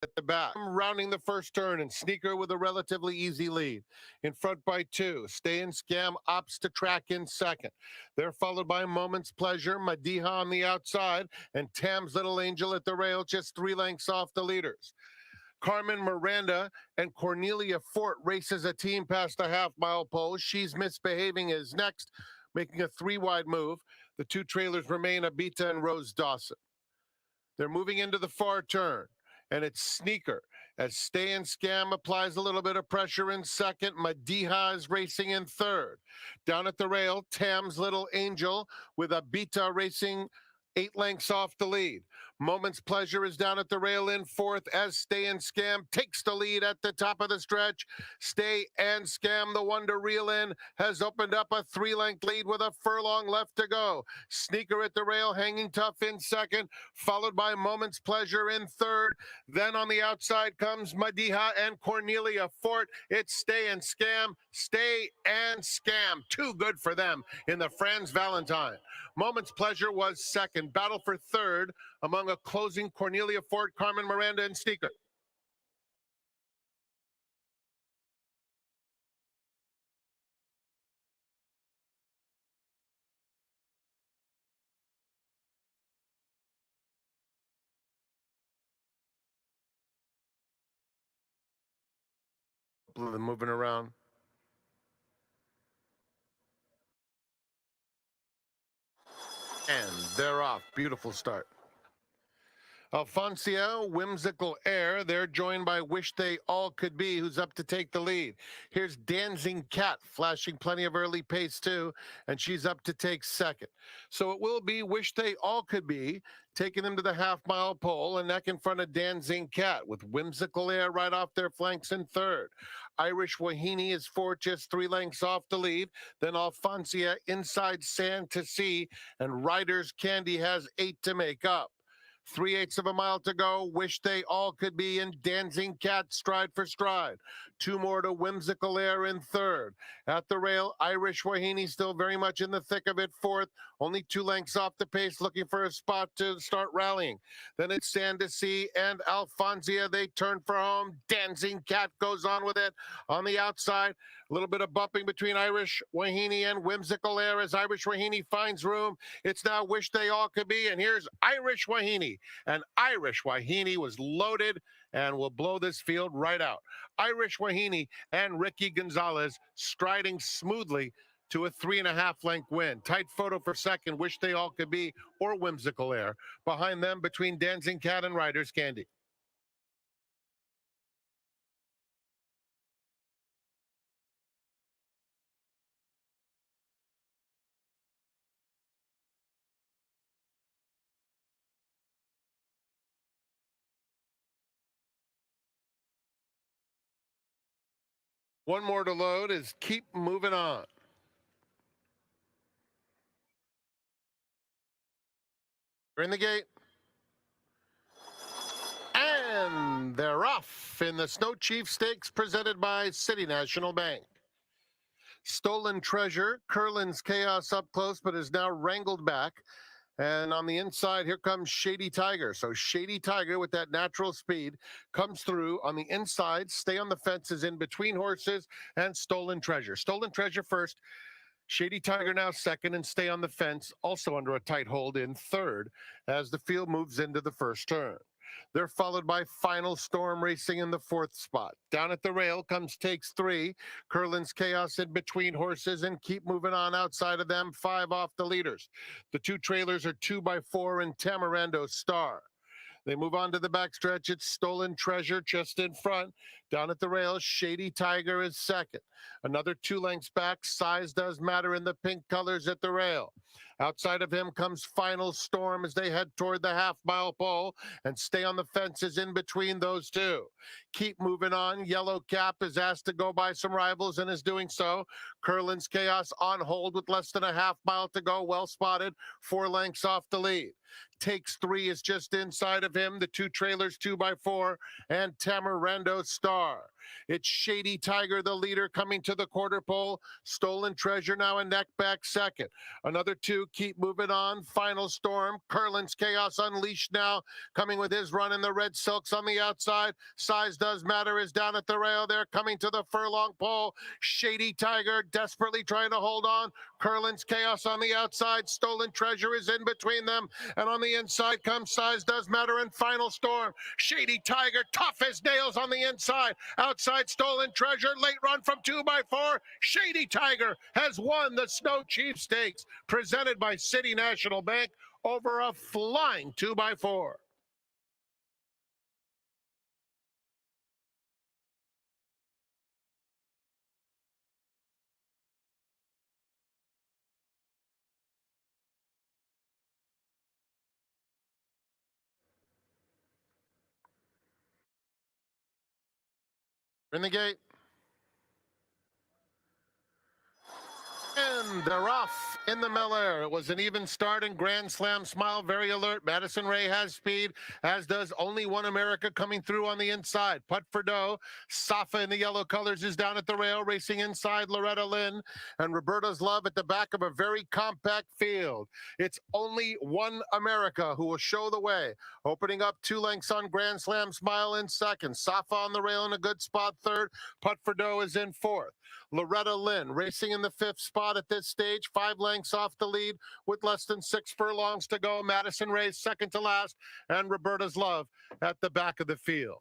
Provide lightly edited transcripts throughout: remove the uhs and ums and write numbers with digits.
at the back. Rounding the first turn, and Sneaker with a relatively easy lead. In front by 2. Stay and Scam opts to track in second. They're followed by Moment's Pleasure, Madiha on the outside, and Tam's Little Angel at the rail, just 3 lengths off the leaders. Carmen Miranda and Cornelia Fort races a team past the half-mile pole. She's Misbehaving is next, making a 3-wide move. The 2 trailers remain Abita and Rose Dawson. They're moving into the far turn, and it's Sneaker as Stay and Scam applies a little bit of pressure in second. Madiha is racing in third. Down at the rail, Tam's Little Angel with Abita racing 8 lengths off the lead. Moment's Pleasure is down at the rail in fourth as Stay and Scam takes the lead at the top of the stretch. Stay and Scam, the one to reel in, has opened up a 3-length lead with a furlong left to go. Sneaker at the rail hanging tough in second, followed by Moment's Pleasure in third. Then on the outside comes Madiha and Cornelia Fort. It's Stay and Scam, Stay and Scam. Too good for them in the Franz Valentine. Moment's Pleasure was second. Battle for third among a closing Cornelia Fort, Carmen Miranda, and Sneaker. Moving around. And they're off. Beautiful start. Alfonsia, Whimsical Air, they're joined by Wish They All Could Be, who's up to take the lead. Here's Dancing Cat, flashing plenty of early pace too, and she's up to take second. So it will be Wish They All Could Be, taking them to the half-mile pole, and neck in front of Dancing Cat, with Whimsical Air right off their flanks in third. Irish Wahini is fourth, just 3 lengths off the lead. Then Alfonsia, Inside Sand to Sea, and Riders Candy has 8 to make up. 3/8 of a mile to go. Wish They All Could Be in Dancing Cat, stride for stride. 2 more to Whimsical Air in third. At the rail, Irish Wahini still very much in the thick of it, fourth. Only 2 lengths off the pace, looking for a spot to start rallying. Then it's Sand to Sea and Alfonsia. They turn for home. Dancing Cat goes on with it. On the outside, a little bit of bumping between Irish Wahini and Whimsical Air as Irish Wahini finds room. It's now Wish They All Could Be, and here's Irish Wahini. And Irish Wahini was loaded and will blow this field right out. Irish Wahini and Ricky Gonzalez striding smoothly to a 3.5-length win. Tight photo for second, Wish They All Could Be, or Whimsical Air. Behind them, between Dancing Cat and Riders Candy. One more to load is Keep Moving On. They're in the gate. And they're off in the Snow Chief Stakes presented by City National Bank. Stolen Treasure, Curlin's Chaos up close, but is now wrangled back. And on the inside, here comes Shady Tiger. So Shady Tiger, with that natural speed, comes through on the inside. Stay on the Fences in between horses, and Stolen Treasure. Stolen Treasure first. Shady Tiger now second, and Stay on the Fence also under a tight hold in third as the field moves into the first turn. They're followed by Final Storm racing in the fourth spot. Down at the rail comes Takes 3. Curlin's Chaos in between horses, and Keep Moving On outside of them, 5 off the leaders. The 2 trailers are 2x4 and Tamarando Star. They move on to the backstretch. It's Stolen Treasure just in front. Down at the rails, Shady Tiger is second. Another 2 lengths back. Size does matter in the pink colors at the rail. Outside of him comes Final Storm as they head toward the half-mile pole, and Stay on the Fences in between those 2. Keep Moving On. Yellow Cap is asked to go by some rivals and is doing so. Curlin's Chaos on hold with less than a half mile to go. Well spotted. 4 lengths off the lead. Takes 3 is just inside of him. The 2 trailers 2x4 and Tamarando Star. It's Shady Tiger, the leader, coming to the quarter pole. Stolen Treasure now a neck back second. Another 2 keep moving on. Final Storm. Curlin's Chaos Unleashed now coming with his run in the red silks on the outside. Size Does Matter is down at the rail there, coming to the furlong pole. Shady Tiger desperately trying to hold on. Curlin's Chaos on the outside. Stolen Treasure is in between them. And on the inside comes Size Does Matter and Final Storm. Shady Tiger, tough as nails on the inside. Outside Stolen Treasure, late run from 2x4. Shady Tiger has won the Snow Chief Stakes, presented by City National Bank, over a flying 2x4. In the gate. And they're off in the Melair. It was an even start and Grand Slam Smile, very alert. Madison Ray has speed, as does Only One America coming through on the inside. Putt for Dough. Safa in the yellow colors is down at the rail, racing inside Loretta Lynn. And Roberta's Love at the back of a very compact field. It's Only One America who will show the way. Opening up 2 lengths on Grand Slam Smile in second. Safa on the rail in a good spot third. Putt for Dough is in fourth. Loretta Lynn racing in the 5th spot at this stage, 5 lengths off the lead with less than 6 furlongs to go. Madison Ray second to last, and Roberta's Love at the back of the field.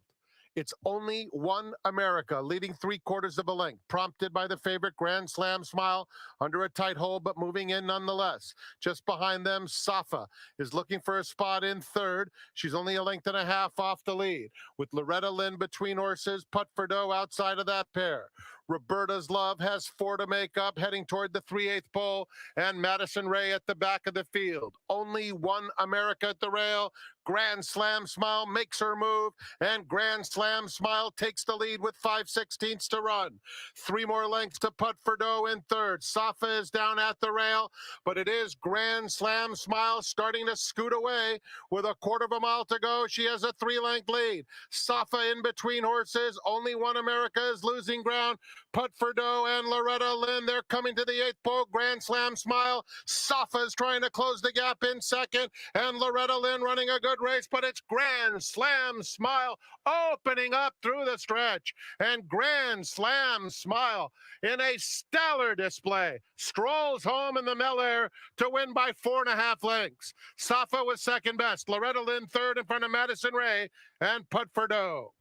It's Only One America, leading 3/4 of a length, prompted by the favorite Grand Slam Smile, under a tight hold, but moving in nonetheless. Just behind them, Safa is looking for a spot in third. She's only a length and a half off the lead, with Loretta Lynn between horses, Putt for Dough outside of that pair. Roberta's Love has 4 to make up, heading toward the 3/8 pole, and Madison Ray at the back of the field. Only One America at the rail. Grand Slam Smile makes her move, and Grand Slam Smile takes the lead with 5/16 to run. 3 more lengths to Putt for Dough in third. Safa is down at the rail, but it is Grand Slam Smile starting to scoot away with a 1/4 of a mile to go. She has a 3-length lead. Safa in between horses. Only One America is losing ground. Putt for Dough and Loretta Lynn, they're coming to the 8th pole. Grand Slam Smile. Safa is trying to close the gap in second, and Loretta Lynn running a good race, but it's Grand Slam Smile opening up through the stretch. And Grand Slam Smile, in a stellar display, strolls home in the Melair to win by 4.5 lengths. Safa was second best. Loretta Lynn third in front of Madison Ray and Putt for Dough.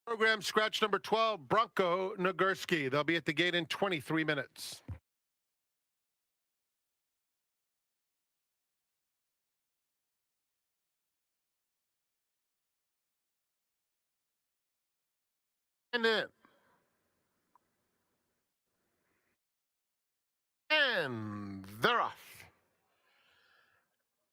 Program scratch number 12, Bronco Nagurski. They'll be at the gate in 23 minutes. And in. And they're off.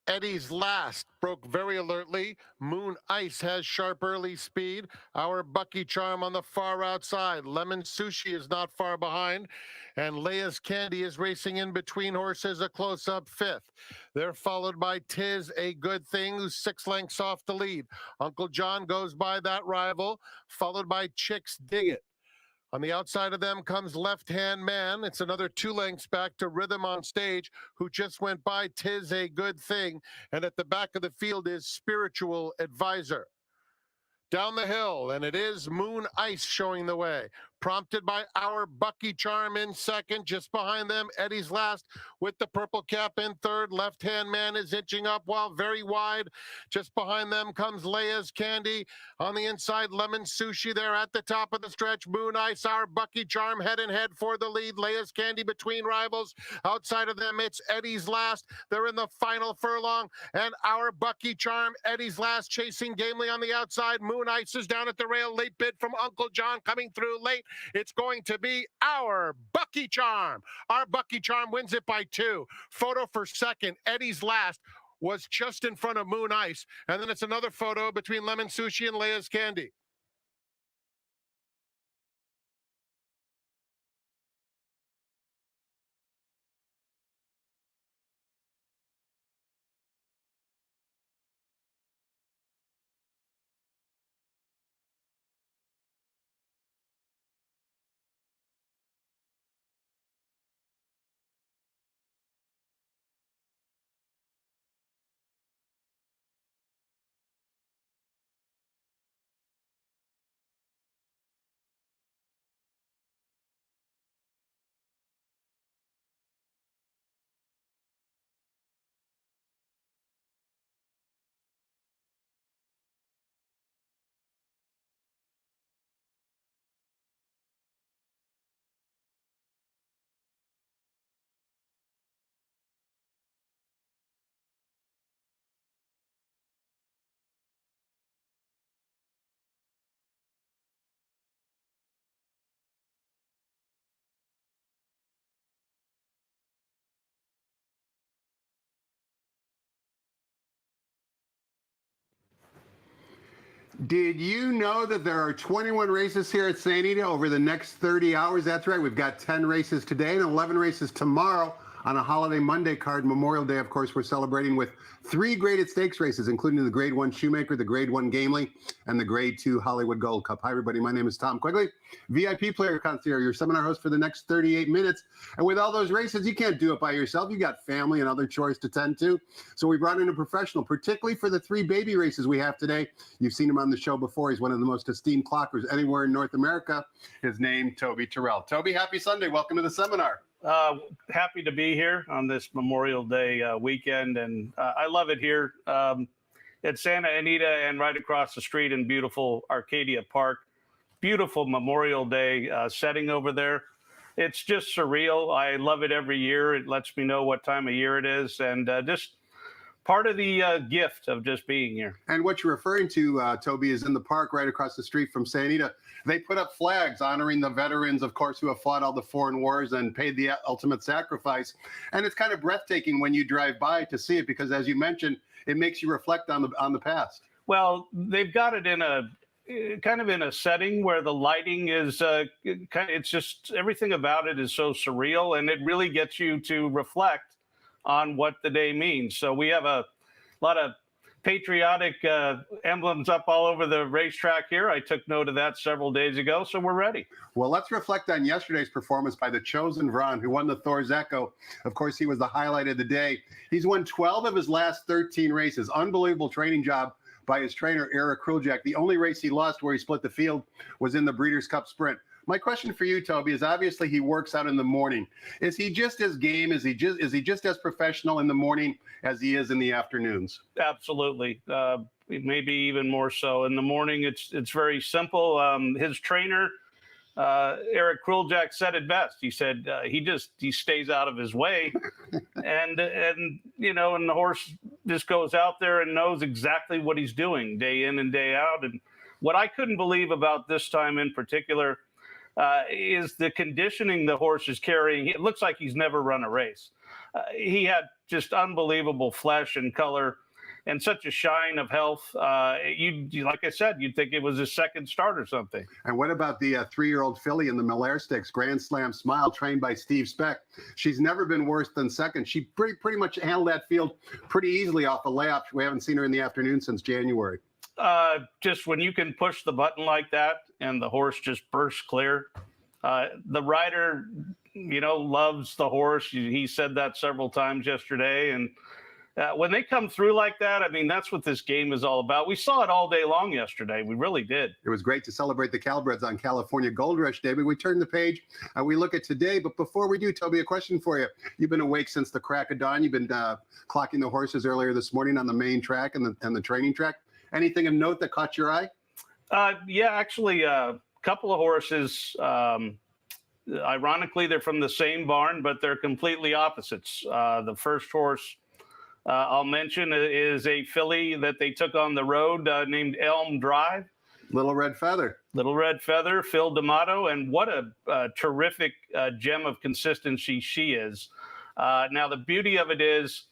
Eddie's Last broke very alertly. Moon Ice has sharp early speed. Our Bucky Charm on the far outside. Lemon Sushi is not far behind. And Leia's Candy is racing in between horses, a close-up 5th. They're followed by Tis a Good Thing, who's 6 lengths off the lead. Uncle John goes by that rival, followed by Chicks Dig It. On the outside of them comes Left Hand Man. It's another 2 lengths back to Rhythm on Stage, who just went by Tis a Good Thing. And at the back of the field is Spiritual Advisor. Down the hill, and it is Moon Ice showing the way, prompted by our Bucky Charm in second. Just behind them, Eddie's Last with the purple cap in third. Left Hand Man is inching up while very wide. Just behind them comes Leia's Candy. On the inside, Lemon Sushi there at the top of the stretch. Moon Ice, our Bucky Charm, head and head for the lead. Leia's Candy between rivals. Outside of them, it's Eddie's Last. They're in the final furlong, and our Bucky Charm, Eddie's Last, chasing gamely on the outside. Moon Ice is down at the rail. Late bid from Uncle John coming through late. It's going to be our Bucky Charm. Our Bucky Charm wins it by 2. Photo for second. Eddie's Last was just in front of Moon Ice. And then it's another photo between Lemon Sushi and Leia's Candy. Did you know that there are 21 races here at St. Anita over the next 30 hours? That's right. We've got 10 races today and 11 races tomorrow on a holiday Monday card. Memorial Day, of course, we're celebrating with 3 graded stakes races, including the Grade 1 Shoemaker, the Grade 1 Gamely, and the Grade 2 Hollywood Gold Cup. Hi, everybody. My name is Tom Quigley, VIP Player Concierge, your seminar host for the next 38 minutes. And with all those races, you can't do it by yourself. You got family and other chores to tend to. So we brought in a professional, particularly for the 3 baby races we have today. You've seen him on the show before. He's one of the most esteemed clockers anywhere in North America. His name, Toby Turrell. Toby, happy Sunday. Welcome to the seminar. Happy to be here on this Memorial Day weekend, and I love it here at Santa Anita and right across the street in beautiful Arcadia Park. Beautiful Memorial Day setting over there. It's just surreal. I love it every year. It lets me know what time of year it is, and just part of the gift of just being here. And what you're referring to, Toby, is in the park right across the street from Santa Anita. They put up flags honoring the veterans, of course, who have fought all the foreign wars and paid the ultimate sacrifice. And it's kind of breathtaking when you drive by to see it because, as you mentioned, it makes you reflect on the past. Well, they've got it in a kind of in a setting where the lighting is it's just everything about it is so surreal, and it really gets you to reflect on what the day means. So we have a lot of patriotic emblems up all over the racetrack here. I took note of that several days ago, so we're ready. Well, let's reflect on yesterday's performance by the Chosen Vron, who won the Thor's Echo. Of course, he was the highlight of the day. He's won 12 of his last 13 races. Unbelievable training job by his trainer, Eric Kruljak. The only race he lost where he split the field was in the Breeders' Cup Sprint. My question for you, Toby, is obviously he works out in the morning. Is he just as game? Is he just as professional in the morning as he is in the afternoons? Absolutely. Maybe even more so. In the morning, it's very simple. His trainer, Eric Kruljak, said it best. He said he stays out of his way, and the horse just goes out there and knows exactly what he's doing day in and day out. And what I couldn't believe about this time in particular is the conditioning the horse is carrying. It looks like he's never run a race. He had just unbelievable flesh and color and such a shine of health. Like I said, you'd think it was his second start or something. And what about the 3-year-old filly in the Melair Stakes, Grand Slam Smile, trained by Steve Speck? She's never been worse than second. She pretty much handled that field pretty easily off the layoff. We haven't seen her in the afternoon since January. Just when you can push the button like that and the horse just bursts clear, the rider, loves the horse. He said that several times yesterday. And when they come through like that, I mean, that's what this game is all about. We saw it all day long yesterday. We really did. It was great to celebrate the Calabreds on California Gold Rush Day, but we turn the page and we look at today. But before we do, Toby, a question for you. You've been awake since the crack of dawn. You've been clocking the horses earlier this morning on the main track and the training track. Anything of note that caught your eye? Yeah, actually, a couple of horses. Ironically, they're from the same barn, but they're completely opposites. The first horse I'll mention is a filly that they took on the road named Elm Drive. Little Red Feather. Little Red Feather, Phil D'Amato, and what a terrific gem of consistency she is. Now, the beauty of it is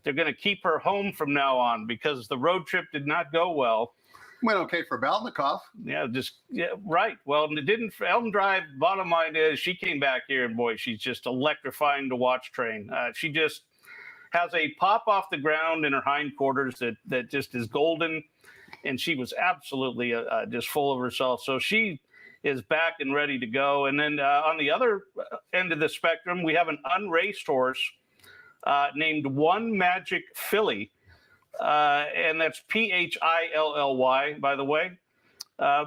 they're going to keep her home from now on because the road trip did not go well. Went okay for Balnikov. Yeah, right. Well, it didn't for Elm Drive. Bottom line is she came back here, and boy, she's just electrifying to watch train. She just has a pop off the ground in her hindquarters that just is golden, and she was absolutely just full of herself. So she is back and ready to go. And then on the other end of the spectrum, we have an unraced horse named One Magic Filly, and that's Philly, by the way.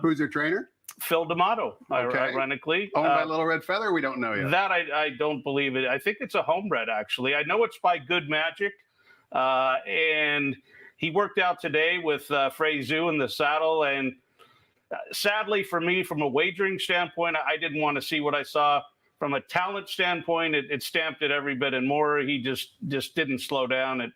Who's her trainer? Phil D'Amato, okay. Ironically. Owned by Little Red Feather? We don't know yet. That I don't believe it. I think it's a homebred, actually. I know it's by Good Magic, and he worked out today with Freyzoo in the saddle, and sadly for me, from a wagering standpoint, I didn't want to see what I saw. From a talent standpoint, it stamped it every bit and more. He just didn't slow down at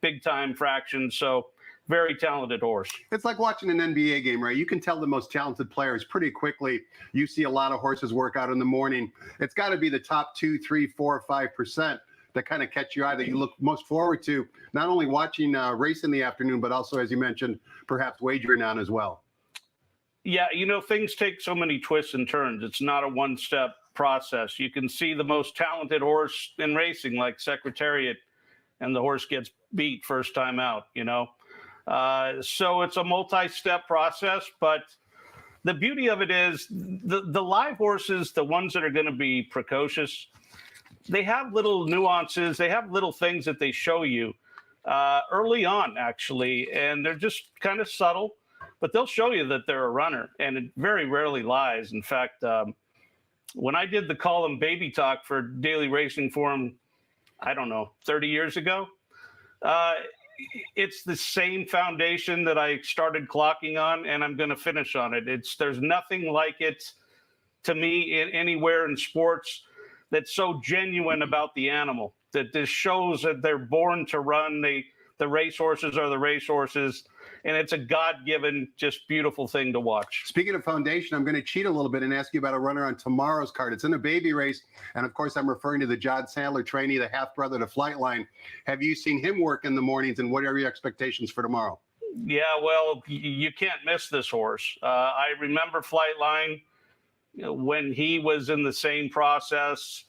big-time fractions, so very talented horse. It's like watching an NBA game, right? You can tell the most talented players pretty quickly. You see a lot of horses work out in the morning. It's got to be the top 2, 3, 4, 5% that kind of catch your eye, that you look most forward to, not only watching race in the afternoon, but also, as you mentioned, perhaps wagering on as well. Yeah, things take so many twists and turns. It's not a one-step process. You can see the most talented horse in racing, like Secretariat, and the horse gets beat first time out. So it's a multi-step process, but the beauty of it is the live horses, the ones that are going to be precocious, they have little nuances. They have little things that they show you early on, actually, and they're just kind of subtle, but they'll show you that they're a runner, and it very rarely lies. In fact, when I did the column Baby Talk for Daily Racing Forum, I don't know, 30 years ago, it's the same foundation that I started clocking on, and I'm going to finish on it. There's nothing like it to me anywhere in sports that's so genuine about the animal, that this shows that they're born to run. The racehorses are the racehorses, and it's a God-given, just beautiful thing to watch. Speaking of foundation, I'm going to cheat a little bit and ask you about a runner on tomorrow's card. It's in a baby race, and of course, I'm referring to the John Sandler trainee, the half-brother to Flightline. Have you seen him work in the mornings, and what are your expectations for tomorrow? Yeah, well, you can't miss this horse. I remember Flightline when he was in the same process.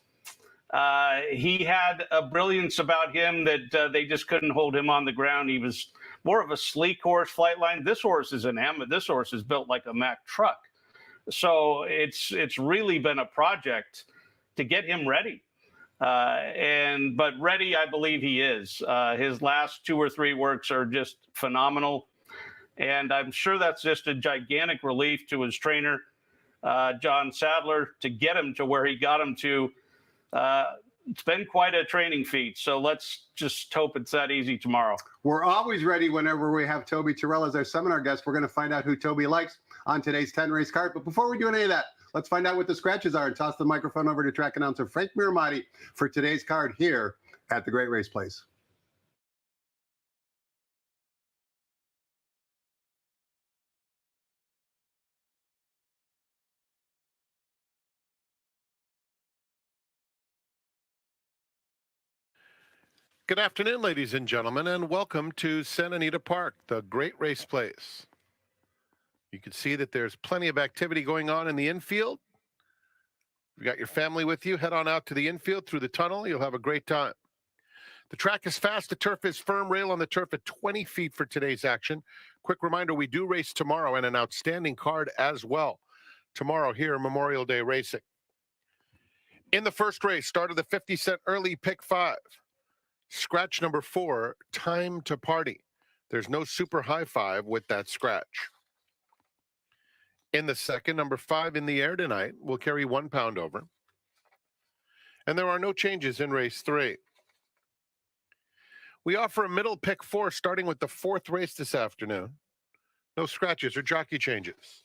He had a brilliance about him that they just couldn't hold him on the ground. He was more of a sleek horse, Flightline. This horse is this horse is built like a Mack truck. So it's really been a project to get him ready. But ready, I believe he is. His last 2 or 3 works are just phenomenal. And I'm sure that's just a gigantic relief to his trainer, John Sadler, to get him to where he got him to. It's been quite a training feat, so let's just hope it's that easy tomorrow. We're always ready whenever we have Toby Turrell as our seminar guest. We're going to find out who Toby likes on today's 10-race card. But before we do any of that, let's find out what the scratches are and toss the microphone over to track announcer Frank Miramati for today's card here at the Great Race Place. Good afternoon, ladies and gentlemen, and welcome to Santa Anita Park, the Great Race Place. You can see that there's plenty of activity going on in the infield. If you got your family with you, head on out to the infield through the tunnel. You'll have a great time. The track is fast. The turf is firm. Rail on the turf at 20 feet for today's action. Quick reminder, we do race tomorrow and an outstanding card as well. Tomorrow here, Memorial Day Racing. In the first race, start of the 50-cent early pick 5. Scratch number 4, Time to Party. There's no super high 5 with that scratch. In the second, number 5 In the Air Tonight will carry 1 pound over. And there are no changes in race 3. We offer a middle pick 4 starting with the 4th race this afternoon. No scratches or jockey changes.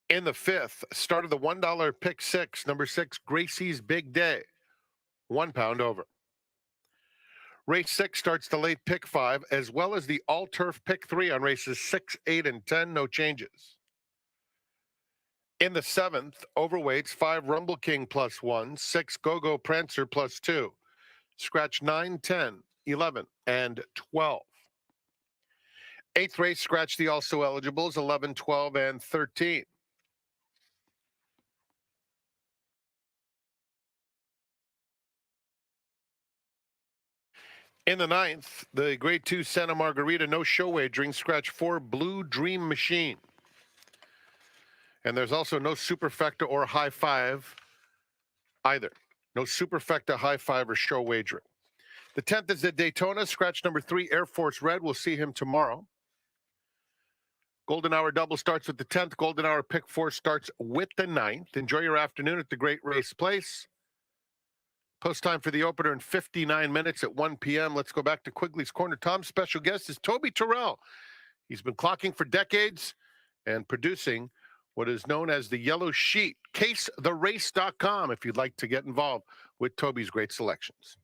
In the 5th, start of the $1 pick 6, number 6, Gracie's Big Day, 1 pound over. Race 6 starts the late pick 5, as well as the all-turf pick 3 on races 6, 8, and 10. No changes. In the 7th, overweights 5 Rumble King plus 1, 6 Go-Go Prancer plus 2. Scratch 9, 10, 11, and 12. 8th race, scratch the also eligibles 11, 12, and 13. In the 9th, the Grade 2 Santa Margarita, no show wagering, scratch 4 Blue Dream Machine. And there's also no superfecta or high 5 either. No superfecta, high 5, or show wagering. The 10th is at Daytona, scratch number 3 Air Force Red. We'll see him tomorrow. Golden Hour double starts with the 10th. Golden Hour pick 4 starts with the 9th. Enjoy your afternoon at the Great Race Place. Post time for the opener in 59 minutes at 1 p.m. Let's go back to Quigley's Corner. Tom's special guest is Toby Turrell. He's been clocking for decades and producing what is known as the Yellow Sheet. CaseTheRace.com if you'd like to get involved with Toby's great selections.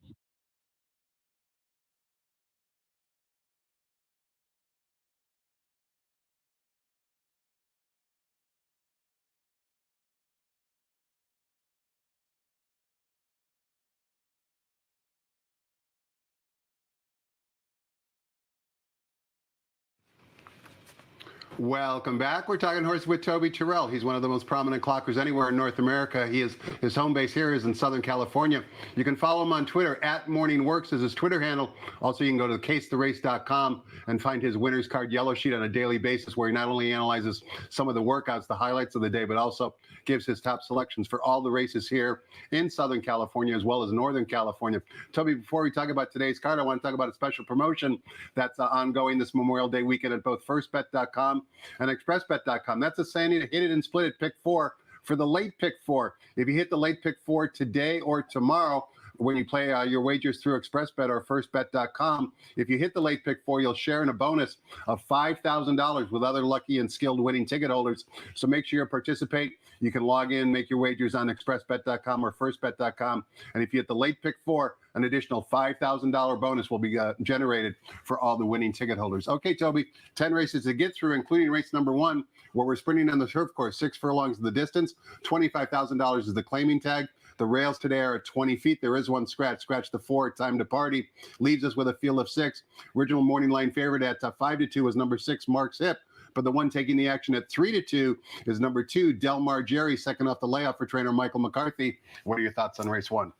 Welcome back. We're talking horse with Toby Turrell. He's one of the most prominent clockers anywhere in North America. His home base here is in Southern California. You can follow him on Twitter. @MorningWorks is his Twitter handle. Also, you can go to CaseTheRace.com and find his winner's card yellow sheet on a daily basis, where he not only analyzes some of the workouts, the highlights of the day, but also gives his top selections for all the races here in Southern California as well as Northern California. Toby, before we talk about today's card, I want to talk about a special promotion that's ongoing this Memorial Day weekend at both FirstBet.com and ExpressBet.com. That's a saying, hit it and split it, pick 4 for the late pick 4. If you hit the late pick 4 today or tomorrow, when you play your wagers through ExpressBet or FirstBet.com, if you hit the late pick 4, you'll share in a bonus of $5,000 with other lucky and skilled winning ticket holders. So make sure you participate. You can log in, make your wagers on ExpressBet.com or FirstBet.com. And if you hit the late pick 4, an additional $5,000 bonus will be generated for all the winning ticket holders. Okay, Toby, 10 races to get through, including race number 1, where we're sprinting on the turf course, 6 furlongs of the distance. $25,000 is the claiming tag. The rails today are at 20 feet. There is one scratch. Scratch the 4, Time to Party. Leaves us with a field of 6. Original morning line favorite at 5-2 is number 6, Mark's Hip. But the one taking the action at 3-2 is number 2, Delmar Jerry, second off the layoff for trainer Michael McCarthy. What are your thoughts on race 1?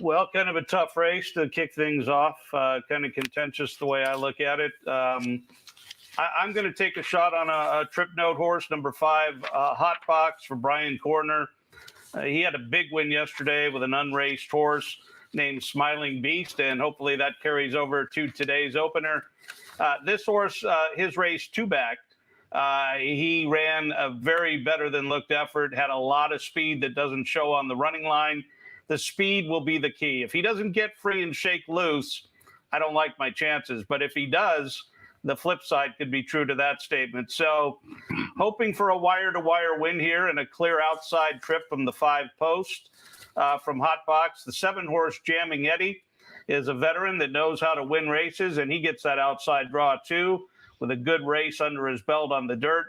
Well, kind of a tough race to kick things off. Kind of contentious the way I look at it. I'm going to take a shot on a trip note horse, number 5, Hot Box for Brian Corner. He had a big win yesterday with an unraced horse named Smiling Beast, and hopefully that carries over to today's opener. This horse, his race 2 back, he ran a very better than looked effort, had a lot of speed that doesn't show on the running line. The speed will be the key. If he doesn't get free and shake loose, I don't like my chances. But if he does, the flip side could be true to that statement. So hoping for a wire-to-wire win here and a clear outside trip from the 5 post from Hot Box. The 7-horse Jamming Eddie is a veteran that knows how to win races, and he gets that outside draw too with a good race under his belt on the dirt.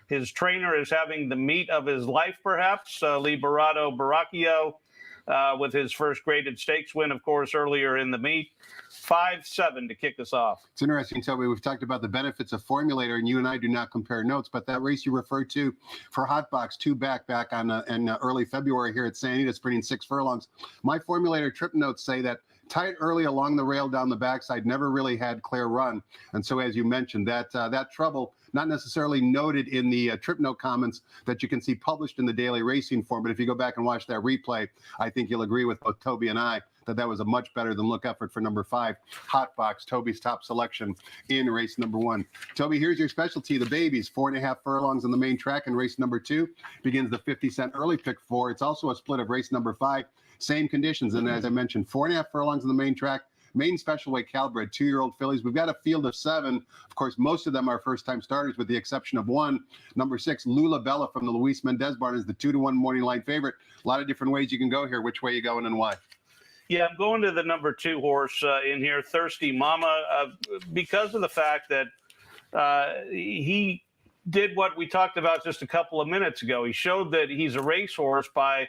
His trainer is having the meet of his life, perhaps, Liberato Baracchio, with his first graded stakes win, of course, earlier in the meet. 5-7 to kick us off. It's interesting, Toby. We've talked about the benefits of Formulator, and you and I do not compare notes, but that race you referred to for Hot Box 2 back on in early February here at Santa Anita, sprinting 6 furlongs. My Formulator trip notes say that tight early along the rail down the backside, never really had clear run. And so, as you mentioned, that trouble, not necessarily noted in the trip note comments that you can see published in the daily racing form. But if you go back and watch that replay, I think you'll agree with both Toby and I that was a much better than look effort for number 5, Hot Box, Toby's top selection in race number 1. Toby, here's your specialty, the babies, 4.5 furlongs on the main track in race number 2. Begins the 50-cent early pick 4. It's also a split of race number 5. Same conditions. And as I mentioned, 4.5 furlongs on the main track. Main special weight Calbred, 2-year-old fillies. We've got a field of 7. Of course, most of them are first-time starters with the exception of 1. Number 6, Lula Bella from the Luis Mendez barn is the 2-1 morning line favorite. A lot of different ways you can go here. Which way you going and why? Yeah, I'm going to the number 2 horse in here, Thirsty Mama, because of the fact that he did what we talked about just a couple of minutes ago. He showed that he's a racehorse by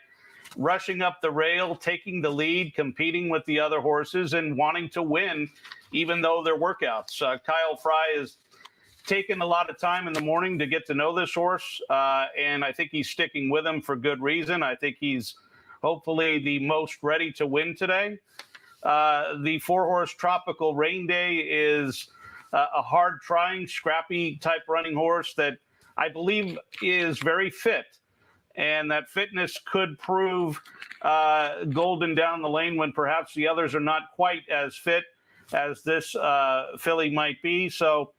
rushing up the rail, taking the lead, competing with the other horses, and wanting to win, even though they're workouts. Kyle Fry has taken a lot of time in the morning to get to know this horse, and I think he's sticking with him for good reason. I think he's hopefully the most ready to win today. The 4-horse Tropical Rain Day is a hard-trying, scrappy type running horse that I believe is very fit. And that fitness could prove golden down the lane when perhaps the others are not quite as fit as this filly might be. So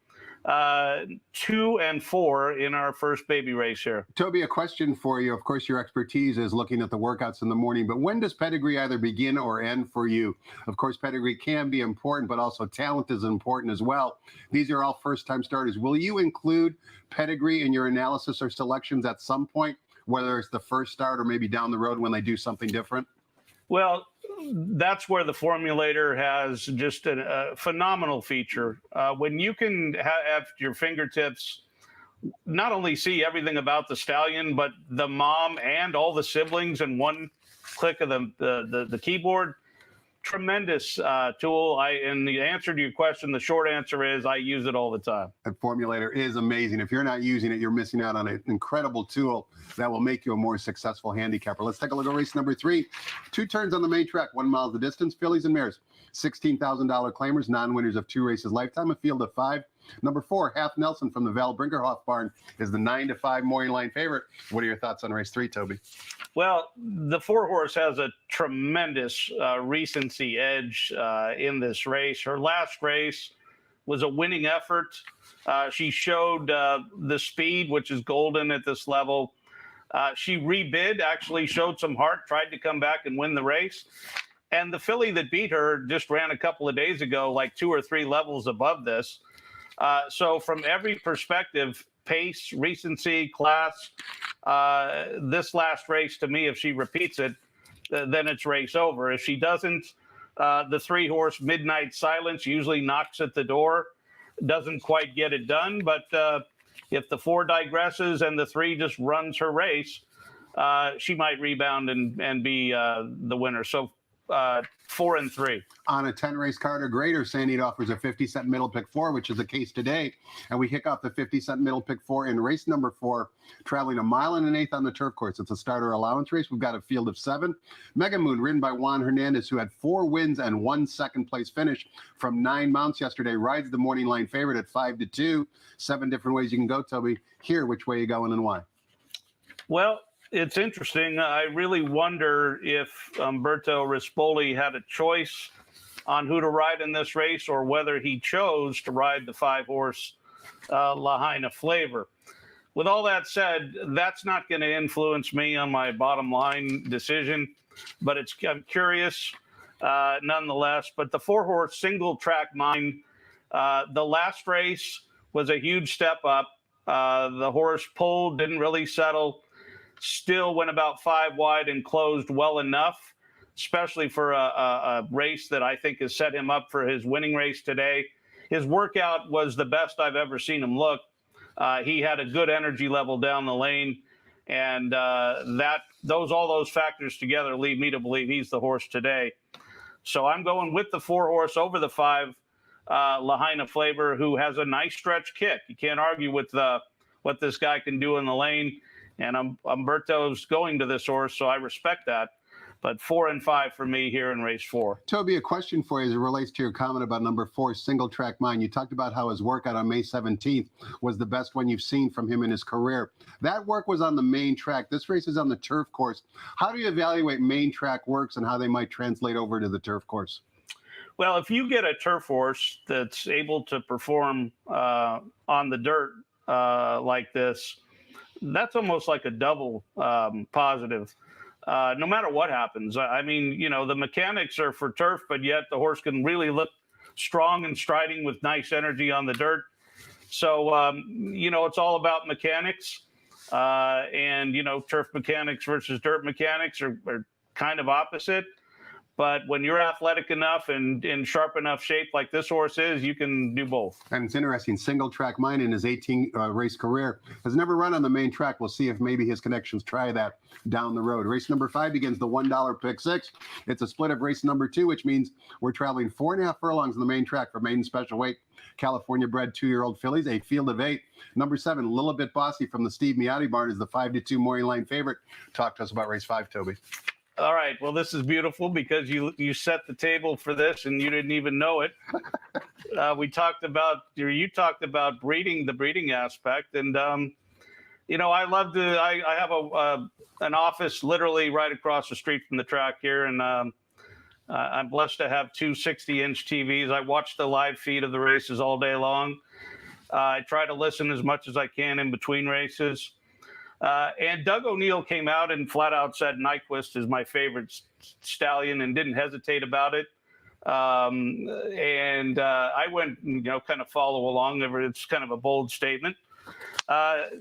2 and 4 in our first baby race here. Toby, a question for you. Of course, your expertise is looking at the workouts in the morning, but when does pedigree either begin or end for you? Of course, pedigree can be important, but also talent is important as well. These are all first-time starters. Will you include pedigree in your analysis or selections at some point, whether it's the first start or maybe down the road when they do something different? Well, that's where the Formulator has just a phenomenal feature. When you can have your fingertips not only see everything about the stallion, but the mom and all the siblings in one click of the keyboard, tremendous tool. And the answer to your question, the short answer is I use it all the time. That formulator is amazing. If you're not using it, you're missing out on an incredible tool that will make you a more successful handicapper. Let's take a look at race number 3. 2 turns on the main track, 1 mile the distance, fillies and mares. $16,000 claimers, non-winners of 2 races lifetime, a field of 5. Number 4, Half Nelson from the Val Brinkerhoff barn is the 9-5 morning line favorite. What are your thoughts on race 3, Toby? Well, the 4-horse has a tremendous recency edge in this race. Her last race was a winning effort. She showed the speed, which is golden at this level. She rebid, actually showed some heart, tried to come back and win the race. And the filly that beat her just ran a couple of days ago, like 2 or 3 levels above this. So from every perspective, pace, recency, class, this last race, to me, if she repeats it, then it's race over. If she doesn't, the 3-horse Midnight Silence usually knocks at the door, doesn't quite get it done. But if the 4 digresses and the 3 just runs her race, she might rebound and be the winner. So 4 and 3. On a 10-race card or greater, Sandy offers a 50-cent middle pick 4, which is the case today. And we kick off the 50-cent middle pick 4 in race number 4, traveling 1 mile and an eighth on the turf course. It's a starter allowance race. We've got a field of 7. Mega Moon, ridden by Juan Hernandez, who had 4 wins and 1 second-place finish from 9 mounts yesterday, rides the morning line favorite at 5-2. 7 different ways you can go, Toby. Here, which way you going and why? Well, it's interesting. I really wonder if Umberto Rispoli had a choice on who to ride in this race or whether he chose to ride the 5-horse Lahaina Flavor. With all that said, that's not going to influence me on my bottom line decision, but I'm curious nonetheless. But the 4-horse single track mine, the last race was a huge step up. The horse pulled, didn't really settle. Still went about 5 wide and closed well enough, especially for a race that I think has set him up for his winning race today. His workout was the best I've ever seen him look. He had a good energy level down the lane, and all those factors together lead me to believe he's the horse today. So I'm going with the 4-horse over the 5 Lahaina Flavor, who has a nice stretch kick. You can't argue with what this guy can do in the lane. And Umberto's going to this horse, so I respect that. But 4 and 5 for me here in race 4. Toby, a question for you as it relates to your comment about number 4, Single Track Mine. You talked about how his workout on May 17th was the best one you've seen from him in his career. That work was on the main track. This race is on the turf course. How do you evaluate main track works and how they might translate over to the turf course? Well, if you get a turf horse that's able to perform on the dirt like this, that's almost like a double positive. No matter what happens. I mean, the mechanics are for turf, but yet the horse can really look strong and striding with nice energy on the dirt. So, it's all about mechanics. And turf mechanics versus dirt mechanics are kind of opposite. But when you're athletic enough and in sharp enough shape like this horse is, you can do both. And it's interesting. Single Track Mine in his 18-race career has never run on the main track. We'll see if maybe his connections try that down the road. Race number 5 begins the $1 pick 6. It's a split of race number 2, which means we're traveling 4.5 furlongs on the main track for maiden special weight California bred 2-year-old fillies, a field of 8. Number 7, Little Bit Bossy from the Steve Miotti barn is the 5-2 morning line favorite. Talk to us about race 5, Toby. All right. Well, this is beautiful because you set the table for this and you didn't even know it. You talked about breeding, the breeding aspect. And, I love to, I have an office literally right across the street from the track here. And I'm blessed to have 2 60-inch TVs. I watch the live feed of the races all day long. I try to listen as much as I can in between races. And Doug O'Neill came out and flat out said Nyquist is my favorite stallion and didn't hesitate about it. And I went, kind of follow along. It's kind of a bold statement.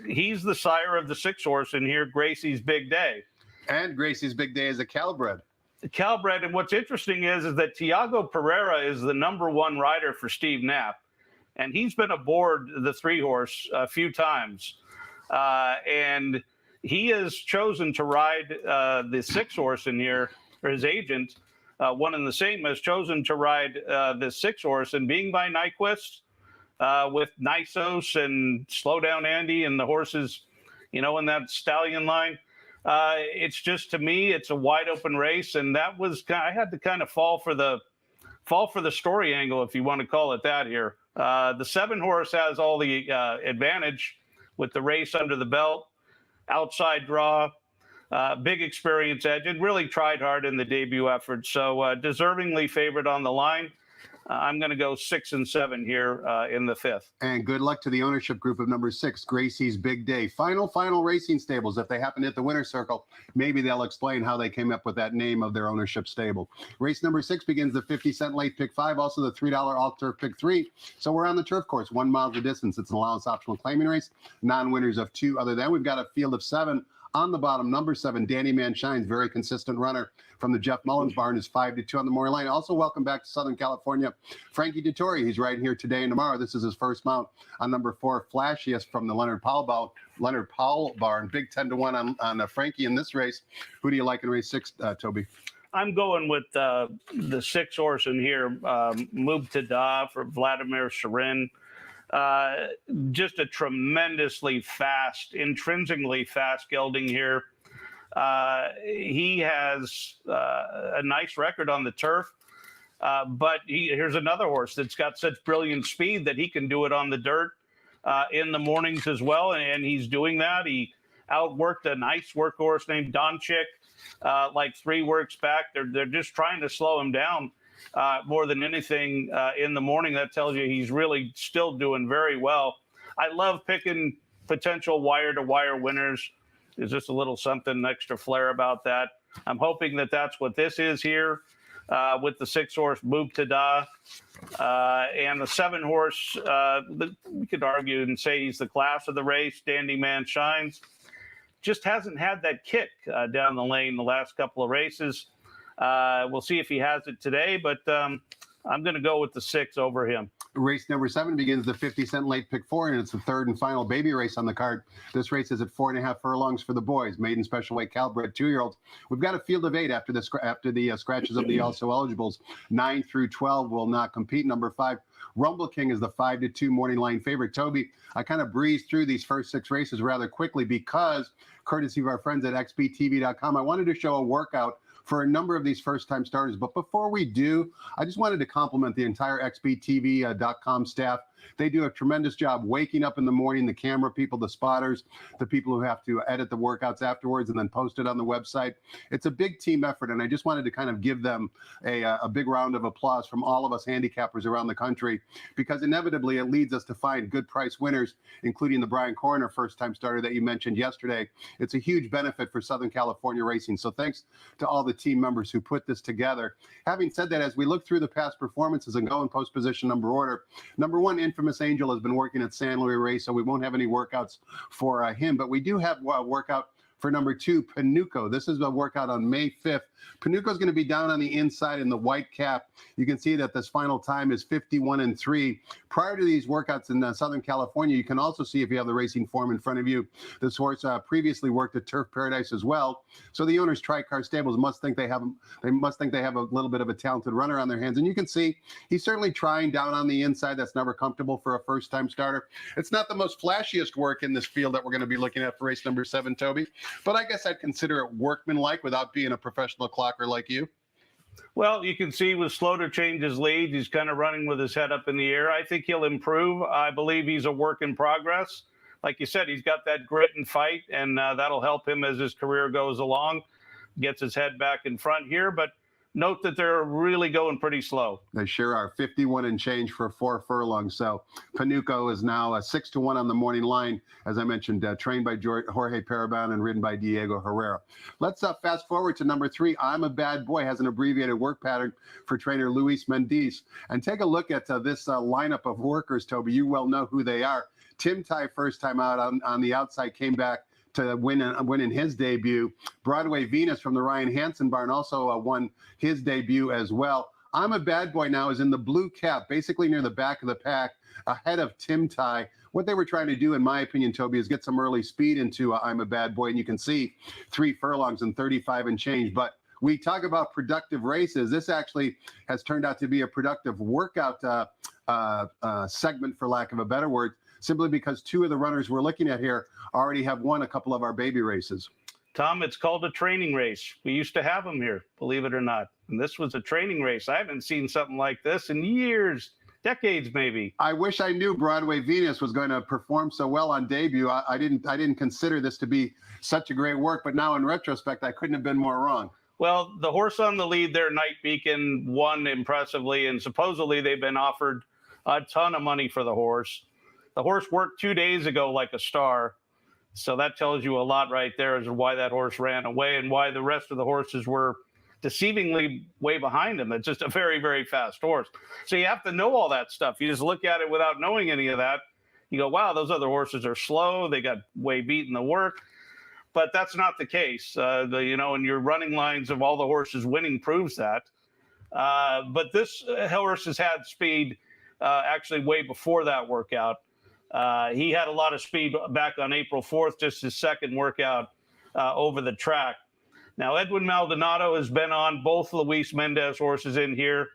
He's the sire of the 6-horse in here, Gracie's Big Day. And Gracie's Big Day is a Calbred. Calbred. And what's interesting is that Tiago Pereira is the #1 rider for Steve Knapp. And he's been aboard the 3-horse a few times. And he has chosen to ride the 6-horse in here, or his agent, one and the same, has chosen to ride the 6 horse, and being by Nyquist with Nysos and Slow Down Andy and the horses, in that stallion line. It's just, to me, it's a wide open race, and that was, I had to kind of fall for the story angle, if you want to call it that here. The 7 horse has all the advantage with the race under the belt, outside draw, big experience edge, and really tried hard in the debut effort. So deservingly favored on the line. I'm going to go 6 and 7 here in the 5th. And good luck to the ownership group of number 6, Gracie's Big Day. Final racing stables. If they happen to hit the winner's circle, maybe they'll explain how they came up with that name of their ownership stable. Race number 6 begins the 50-cent late pick 5, also the $3 all turf pick 3. So we're on the turf course, 1 mile the distance. It's an allowance optional claiming race. Non-winners of 2. Other than, we've got a field of 7. On the bottom, number 7, Danny Man Shines, very consistent runner from the Jeff Mullins barn, is 5-2 on the morning line. Also, welcome back to Southern California, Frankie Dettori. He's right here today and tomorrow. This is his first mount on number 4, Flashiest from the Leonard Powell barn. Big 10-1 on Frankie in this race. Who do you like in race 6, Toby? I'm going with the 6 horse in here, Move to Da for Vladimir Sharin. Just a tremendously fast, intrinsically fast gelding here. He has a nice record on the turf, but here's another horse that's got such brilliant speed that he can do it on the dirt in the mornings as well, and he's doing that. He outworked a nice workhorse named Donchik like 3 works back. They're just trying to slow him down. More than anything in the morning. That tells you he's really still doing very well. I love picking potential wire-to-wire winners. There's just a little something extra flair about that. I'm hoping that that's what this is here with the 6 horse Move to Da. And the 7 horse, we could argue and say he's the class of the race, Dandy Man Shines. Just hasn't had that kick down the lane the last couple of races. We'll see if he has it today, but I'm going to go with the 6 over him. Race number 7 begins the 50-cent late pick 4, and it's the 3rd and final baby race on the card. This race is at 4.5 furlongs for the boys, maiden special weight Calbred 2-year-olds. We've got a field of 8 after the scratches of the also eligibles. 9 through 12 will not compete. Number 5, Rumble King, is the 5-2 morning line favorite. Toby, I kind of breezed through these first 6 races rather quickly because, courtesy of our friends at xbtv.com, I wanted to show a workout for a number of these first-time starters. But before we do, I just wanted to compliment the entire xbtv.com staff. They do a tremendous job waking up in the morning, the camera people, the spotters, the people who have to edit the workouts afterwards and then post it on the website. It's a big team effort, and I just wanted to kind of give them a big round of applause from all of us handicappers around the country, because inevitably it leads us to find good price winners, including the Brian Coroner first-time starter that you mentioned yesterday. It's a huge benefit for Southern California racing, so thanks to all the team members who put this together. Having said that, as we look through the past performances and go in post position number order, number 1, Infamous Angel, has been working at San Luis Race, so we won't have any workouts for him, but we do have a workout for number 2, Panuco. This is a workout on May 5th. Panuco is going to be down on the inside in the white cap. You can see that this final time is 51-3. Prior to these workouts in Southern California, you can also see, if you have the racing form in front of you, this horse previously worked at Turf Paradise as well. So the owners, Tri-Car Stables, must think they have a little bit of a talented runner on their hands. And you can see he's certainly trying down on the inside. That's never comfortable for a first-time starter. It's not the most flashiest work in this field that we're going to be looking at for race number 7, Toby, but I guess I'd consider it workmanlike without being a professional clocker like you. Well, you can see he was slow to change his lead. He's kind of running with his head up in the air. I think he'll improve. I believe he's a work in progress. Like you said, he's got that grit and fight, and that'll help him as his career goes along. Gets his head back in front here, but note that they're really going pretty slow. They sure are. 51 and change for 4 furlongs. So Panuco is now 6-1 on the morning line. As I mentioned, trained by Jorge Paraban and ridden by Diego Herrera. Let's fast forward to number 3. I'm a Bad Boy, has an abbreviated work pattern for trainer Luis Mendiz. And take a look at this lineup of workers, Toby. You well know who they are. Tim Tai, first time out on the outside, came back to win in his debut. Broadway Venus from the Ryan Hansen barn also won his debut as well. I'm a Bad Boy now is in the blue cap, basically near the back of the pack, ahead of Tim Tai. What they were trying to do, in my opinion, Toby, is get some early speed into I'm a Bad Boy, and you can see 3 furlongs and 35 and change. But we talk about productive races. This actually has turned out to be a productive workout segment, for lack of a better word, simply because two of the runners we're looking at here already have won a couple of our baby races. Tom, it's called a training race. We used to have them here, believe it or not. And this was a training race. I haven't seen something like this in years, decades maybe. I wish I knew Broadway Venus was going to perform so well on debut. I didn't consider this to be such a great work, but now in retrospect, I couldn't have been more wrong. Well, the horse on the lead there, Night Beacon, won impressively, and supposedly they've been offered a ton of money for the horse. The horse worked 2 days ago like a star. So that tells you a lot right there as to why that horse ran away and why the rest of the horses were deceivingly way behind him. It's just a very, very fast horse. So you have to know all that stuff. You just look at it without knowing any of that. You go, wow, those other horses are slow. They got way beat in the work. But that's not the case. And your running lines of all the horses winning proves that. But this horse has had speed actually way before that workout. He had a lot of speed back on April 4th, just his second workout over the track. Now, Edwin Maldonado has been on both Luis Mendez horses in here.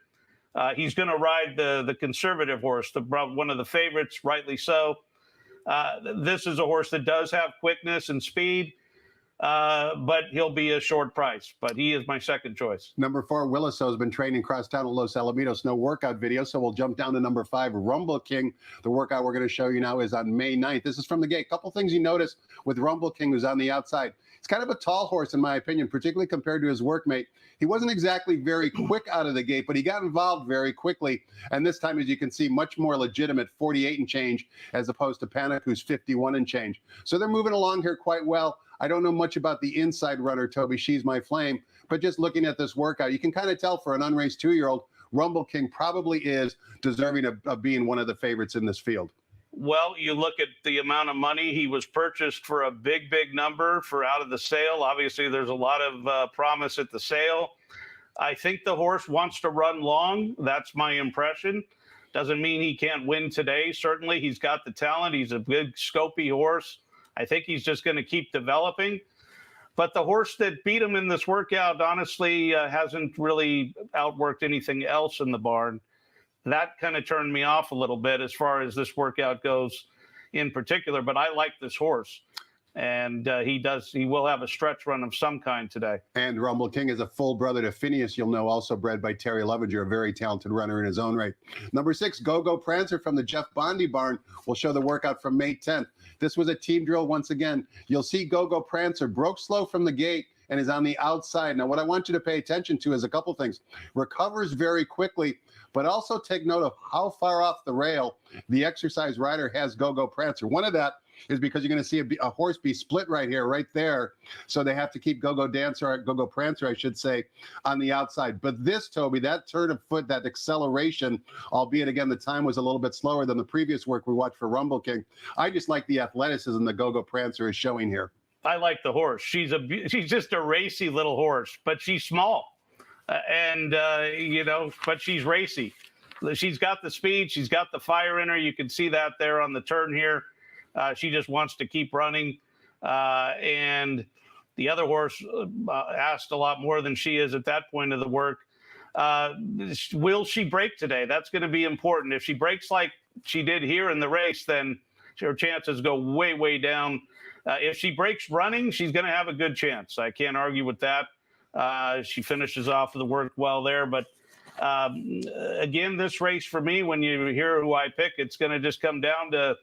He's going to ride the conservative horse, one of the favorites, rightly so. This is a horse that does have quickness and speed, but he'll be a short price. But he is my second choice. Number 4, Williso, has been training crosstown at Los Alamitos. No workout video, so we'll jump down to number 5, Rumble King. The workout we're going to show you now is on May 9th. This is from the gate. A couple things you notice with Rumble King, who's on the outside. He's kind of a tall horse, in my opinion, particularly compared to his workmate. He wasn't exactly very quick out of the gate, but he got involved very quickly. And this time, as you can see, much more legitimate, 48 and change, as opposed to Panic, who's 51 and change. So they're moving along here quite well. I don't know much about the inside runner, Toby. She's my flame. But just looking at this workout, you can kind of tell for an unraced 2-year-old, Rumble King probably is deserving of being one of the favorites in this field. Well, you look at the amount of money he was purchased for, a big, big number for out of the sale. Obviously, there's a lot of promise at the sale. I think the horse wants to run long. That's my impression. Doesn't mean he can't win today. Certainly, he's got the talent. He's a big, scopy horse. I think he's just going to keep developing. But the horse that beat him in this workout, honestly, hasn't really outworked anything else in the barn. That kind of turned me off a little bit as far as this workout goes in particular. But I like this horse. And he will have a stretch run of some kind today. And Rumble King is a full brother to Phineas, you'll know, also bred by Terry Lovinger, a very talented runner in his own right. Number 6, Go-Go Prancer from the Jeff Bondi barn. We'll show the workout from May 10th. This was a team drill once again. You'll see Go-Go Prancer broke slow from the gate and is on the outside. Now, what I want you to pay attention to is a couple things. Recovers very quickly, but also take note of how far off the rail the exercise rider has Go-Go Prancer. One of that is because you're going to see a horse be split right here, right there. So they have to keep Go-Go Prancer, I should say, on the outside. But this, Toby, that turn of foot, that acceleration, albeit again, the time was a little bit slower than the previous work we watched for Rumble King. I just like the athleticism that Go-Go Prancer is showing here. I like the horse. She's just a racy little horse, but she's small. But she's racy. She's got the speed. She's got the fire in her. You can see that there on the turn here. She just wants to keep running. And the other horse asked a lot more than she is at that point of the work. Will she break today? That's going to be important. If she breaks like she did here in the race, then her chances go way, way down. If she breaks running, she's going to have a good chance. I can't argue with that. She finishes off the work well there. But again, this race for me, when you hear who I pick, it's going to just come down to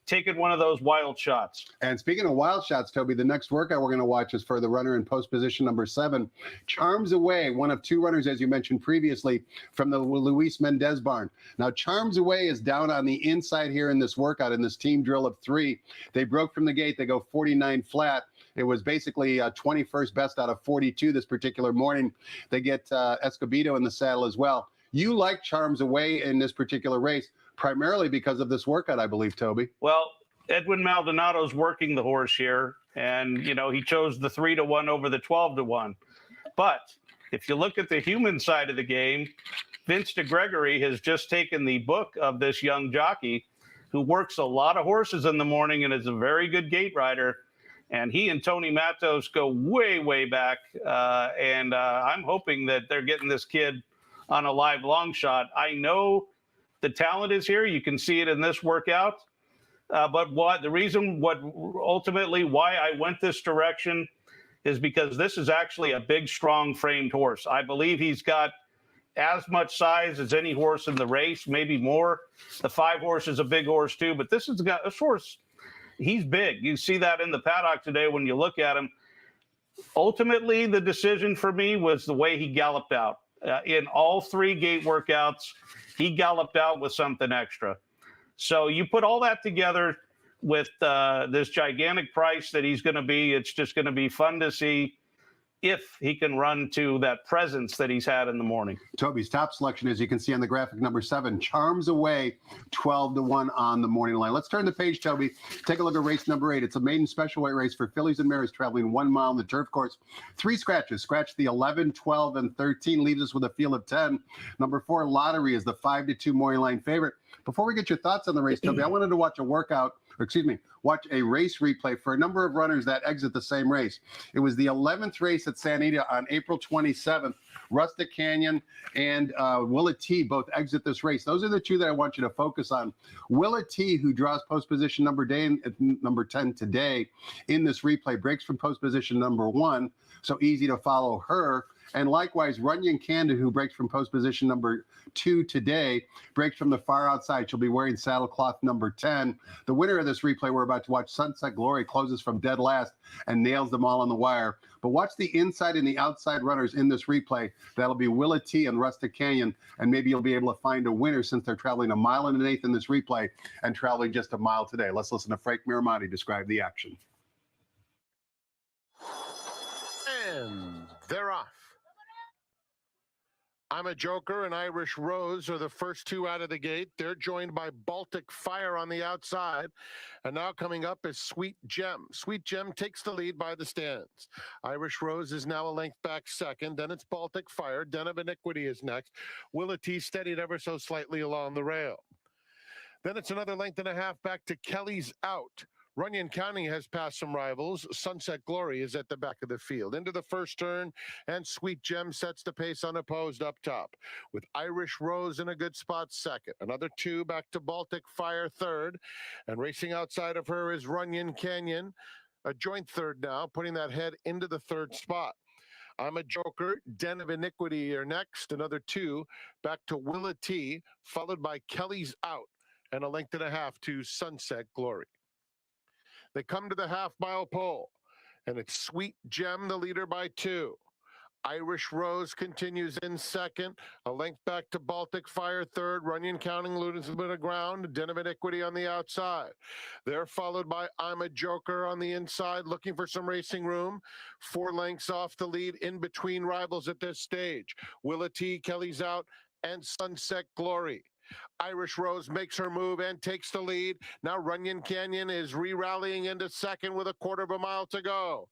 taking one of those wild shots. And speaking of wild shots, Toby, the next workout we're going to watch is for the runner in post position number 7, Charms Away, one of 2 runners, as you mentioned previously, from the Luis Mendez barn. Now, Charms Away is down on the inside here in this workout, in this team drill of 3. They broke from the gate. They go 49 flat. It was basically 21st best out of 42 this particular morning. They get Escobedo in the saddle as well. You like Charms Away in this particular race, primarily because of this workout, I believe, Toby. Well, Edwin Maldonado's working the horse here, and, he chose the 3-1 over the 12-1. But if you look at the human side of the game, Vince DeGregory has just taken the book of this young jockey who works a lot of horses in the morning and is a very good gate rider. And he and Tony Matos go way, way back. And I'm hoping that they're getting this kid on a live long shot. I know the talent is here. You can see it in this workout. But ultimately why I went this direction is because this is actually a big, strong framed horse. I believe he's got as much size as any horse in the race, maybe more. The 5 horse is a big horse too, but this horse, he's big. You see that in the paddock today when you look at him. Ultimately, the decision for me was the way he galloped out. In all 3 gate workouts, he galloped out with something extra. So you put all that together with this gigantic price that he's going to be, it's just going to be fun to see if he can run to that presence that he's had in the morning. Toby's top selection, as you can see on the graphic, number 7, Charms Away, 12-1 on the morning line. Let's turn the page, Toby. Take a look at race number 8. It's a maiden special weight race for fillies and mares traveling 1 mile on the turf course. 3 scratches. Scratch the 11, 12, and 13 leaves us with a field of 10. Number 4, Lottery, is the 5-2 morning line favorite. Before we get your thoughts on the race, Toby, I wanted to watch watch a race replay for a number of runners that exit the same race. It was the 11th race at San Anita on April 27th. Rustic Canyon and Willa T both exit this race. Those are the 2 that I want you to focus on. Willa T, who draws post position number 10 today in this replay, breaks from post position number 1, so easy to follow her. And likewise, Runyon Candid, who breaks from post position number 2 today, breaks from the far outside. She'll be wearing saddlecloth number 10. The winner of this replay we're about to watch, Sunset Glory, closes from dead last and nails them all on the wire. But watch the inside and the outside runners in this replay. That'll be Willa T and Rustic Canyon, and maybe you'll be able to find a winner since they're traveling 1 mile and an eighth in this replay and traveling just 1 mile today. Let's listen to Frank Miramonte describe the action. And they're off. I'm a Joker and Irish Rose are the first 2 out of the gate. They're joined by Baltic Fire on the outside. And now coming up is Sweet Gem. Sweet Gem takes the lead by the stands. Irish Rose is now a length back second. Then it's Baltic Fire. Den of Iniquity is next. Willa T steadied ever so slightly along the rail. Then it's another length and a half back to Kelly's Out. Runyon County has passed some rivals. Sunset Glory is at the back of the field. Into the first turn, and Sweet Gem sets the pace unopposed up top, with Irish Rose in a good spot second. Another 2 back to Baltic Fire third, and racing outside of her is Runyon Canyon, a joint third now, putting that head into the 3rd spot. I'm a Joker, Den of Iniquity are next, another 2 back to Willa T, followed by Kelly's Out, and a length and a half to Sunset Glory. They come to the half-mile pole, and it's Sweet Gem, the leader by 2. Irish Rose continues in second, a length back to Baltic Fire third, Runyon County loses a bit of ground, Den of Iniquity on the outside. They're followed by I'm a Joker on the inside, looking for some racing room. 4 lengths off the lead in between rivals at this stage. Willa T, Kelly's Out, and Sunset Glory. Irish Rose makes her move and takes the lead. Now Runyon Canyon is re-rallying into second with 1/4 mile to go.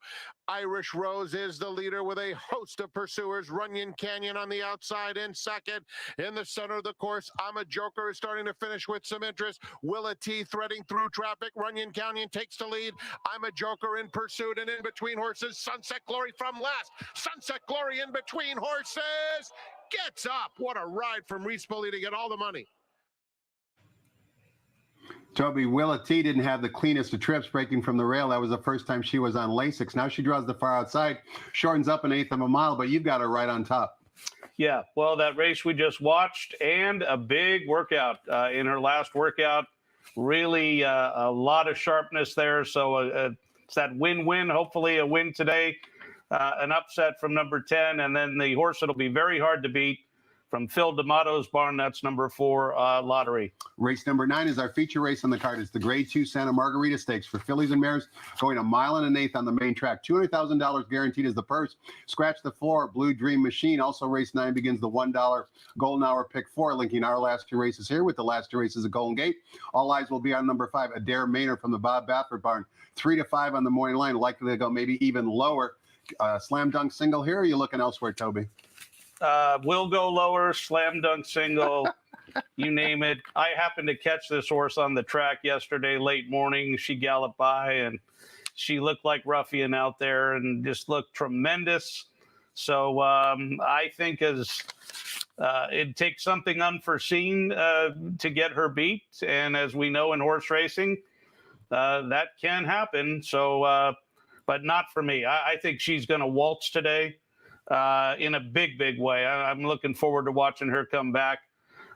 Irish Rose is the leader with a host of pursuers. Runyon Canyon on the outside in second. In the center of the course, I'm a Joker is starting to finish with some interest. Willa T threading through traffic. Runyon Canyon takes the lead. I'm a Joker in pursuit, and in between horses, Sunset Glory from last. Sunset Glory in between horses. Gets up. What a ride from Reese Bully to get all the money. Toby, Willa T didn't have the cleanest of trips breaking from the rail. That was the first time she was on Lasix. Now she draws the far outside, shortens up 1/8 of a mile, but you've got her right on top. Yeah, well, that race we just watched and a big workout in her last workout. Really a lot of sharpness there. So it's that win-win, hopefully a win today, an upset from number 10. And then the horse that'll be very hard to beat from Phil D'Amato's barn, that's number 4, Lottery. Race number 9 is our feature race on the card. It's the Grade 2 Santa Margarita Stakes for fillies and mares, going 1 mile and an eighth on the main track. $200,000 guaranteed as the purse. Scratch the floor, Blue Dream Machine. Also, race 9 begins the $1 Golden Hour Pick 4, linking our last 2 races here with the last 2 races at Golden Gate. All eyes will be on number 5, Adair Maynard from the Bob Baffert barn. 3 to 5 on the morning line, likely to go maybe even lower. Slam dunk single here, or are you looking elsewhere, Toby? Will go lower, slam dunk single, you name it. I happened to catch this horse on the track yesterday late morning. She galloped by, and she looked like ruffian out there and just looked tremendous. So I think as it takes something unforeseen to get her beat, and as we know in horse racing, that can happen. So, but not for me. I think she's going to waltz today in a big, big way. I'm looking forward to watching her come back.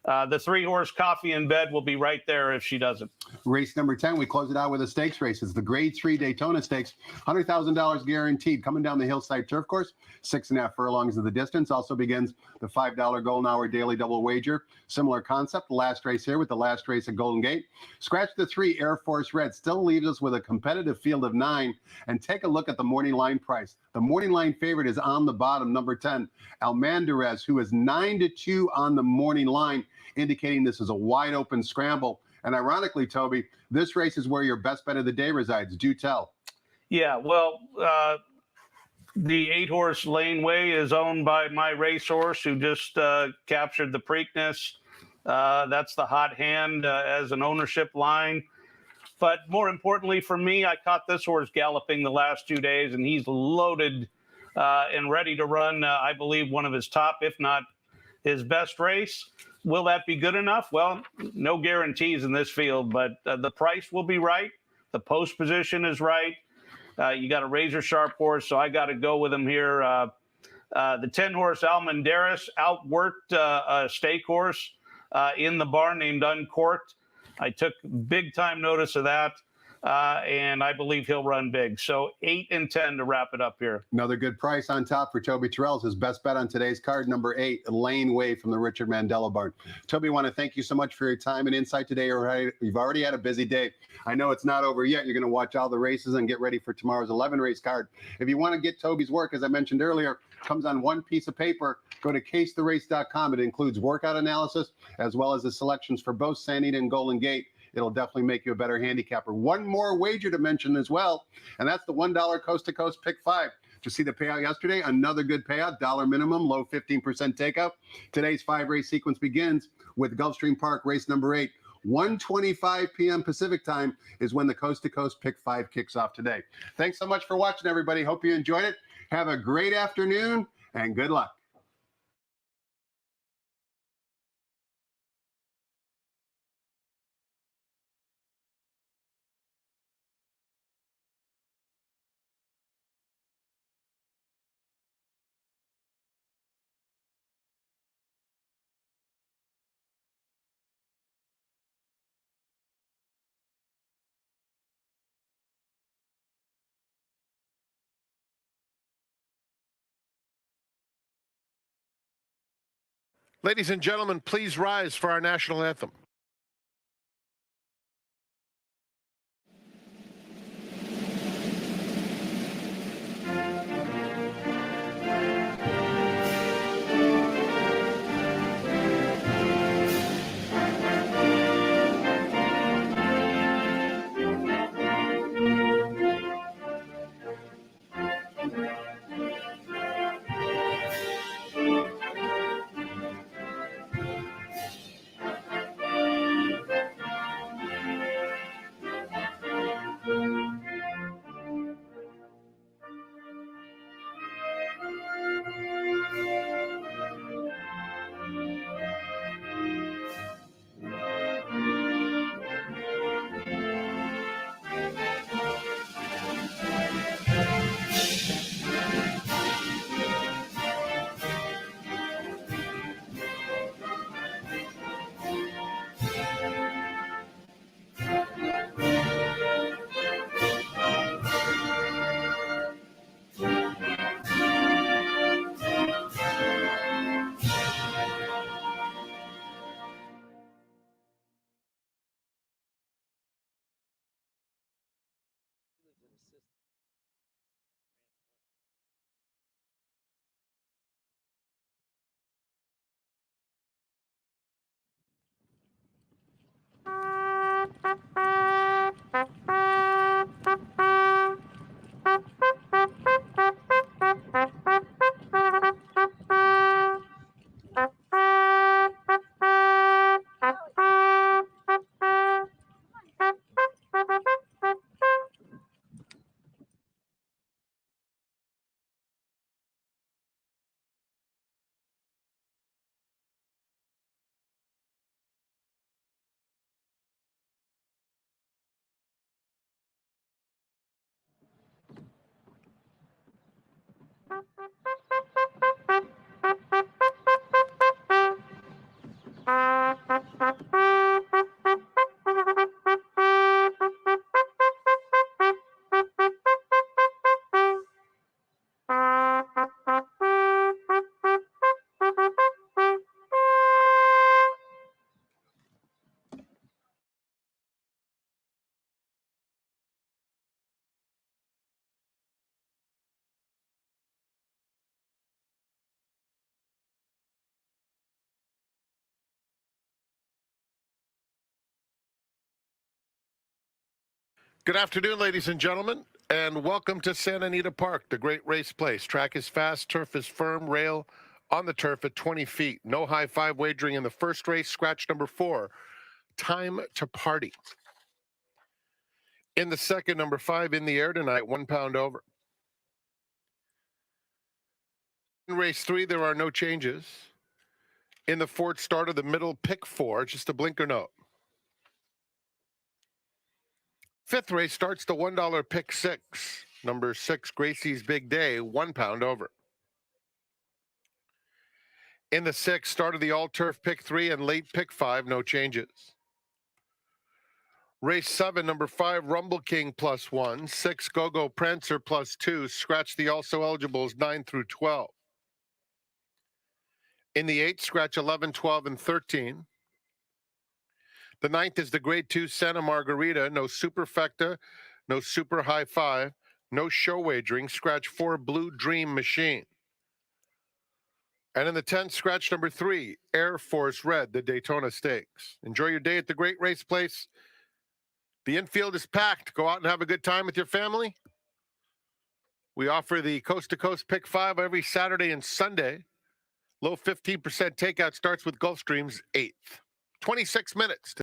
The 3-horse Coffee in Bed will be right there if she doesn't. Race number 10, we close it out with a stakes race. It's the Grade 3 Daytona Stakes, $100,000 guaranteed. Coming down the Hillside Turf Course, 6.5 furlongs of the distance. Also begins the $5 Golden Hour Daily Double Wager. Similar concept, the last race here with the last race at Golden Gate. Scratch the 3 Air Force Red. Still leaves us with a competitive field of 9. And take a look at the morning line price. The morning line favorite is on the bottom, number 10, Almandarez, who is 9-2 on the morning line, indicating this is a wide open scramble. And ironically, Toby, this race is where your best bet of the day resides. Do tell. Yeah, well, the 8-horse Laneway is owned by my racehorse who just captured the Preakness. That's the hot hand as an ownership line. But more importantly for me, I caught this horse galloping the last 2 days, and he's loaded and ready to run, I believe, one of his top, if not his best race. Will that be good enough? Well, no guarantees in this field, but the price will be right. The post position is right. You got a razor sharp horse, so I got to go with him here. The 10-horse Almendaris outworked a stake horse in the barn named Uncorked. I took big time notice of that, and I believe he'll run big. So 8 and 10 to wrap it up here. Another good price on top for Toby Turrell. His best bet on today's card, number 8, Laneway from the Richard Mandela barn. Toby, I want to thank you so much for your time and insight today. You've already had a busy day. I know it's not over yet. You're going to watch all the races and get ready for tomorrow's 11-race card. If you want to get Toby's work, as I mentioned earlier, comes on one piece of paper. Go to CaseTheRace.com. It includes workout analysis as well as the selections for both San Anita and Golden Gate. It'll definitely make you a better handicapper. One more wager to mention as well, and that's the $1 coast-to-coast pick 5. To see the payout yesterday, another good payout, dollar minimum, low 15% takeout. Today's 5-race sequence begins with Gulfstream Park, race number 8. 1:25 p.m. Pacific time is when the coast-to-coast pick 5 kicks off today. Thanks so much for watching, everybody. Hope you enjoyed it. Have a great afternoon, and good luck. Ladies and gentlemen, please rise for our national anthem. Good afternoon, ladies and gentlemen, and welcome to Santa Anita Park, the great race place. Track is fast, turf is firm, rail on the turf at 20 feet. No high five wagering in the first race, scratch number 4, Time to Party. In the second, number 5, In the Air tonight, 1 pound over. In race 3, there are no changes. In the fourth start of the middle, pick 4, just a blinker note. Fifth race starts the $1 pick 6. Number 6, Gracie's Big Day, 1 pound over. In the sixth, start of the all-turf pick 3 and late pick 5, no changes. Race 7, number 5, Rumble King +1, 6, Go-Go Prancer +2, scratch the also eligibles 9 through 12. In the 8th, scratch 11, 12, and 13. The 9th is the Grade 2 Santa Margarita, no superfecta, no super high five, no show wagering, scratch 4, Blue Dream Machine. And in the 10th, scratch number 3, Air Force Red, the Daytona Stakes. Enjoy your day at the great race place. The infield is packed. Go out and have a good time with your family. We offer the coast-to-coast pick 5 every Saturday and Sunday. Low 15% takeout starts with Gulfstream's 8th. 26 minutes.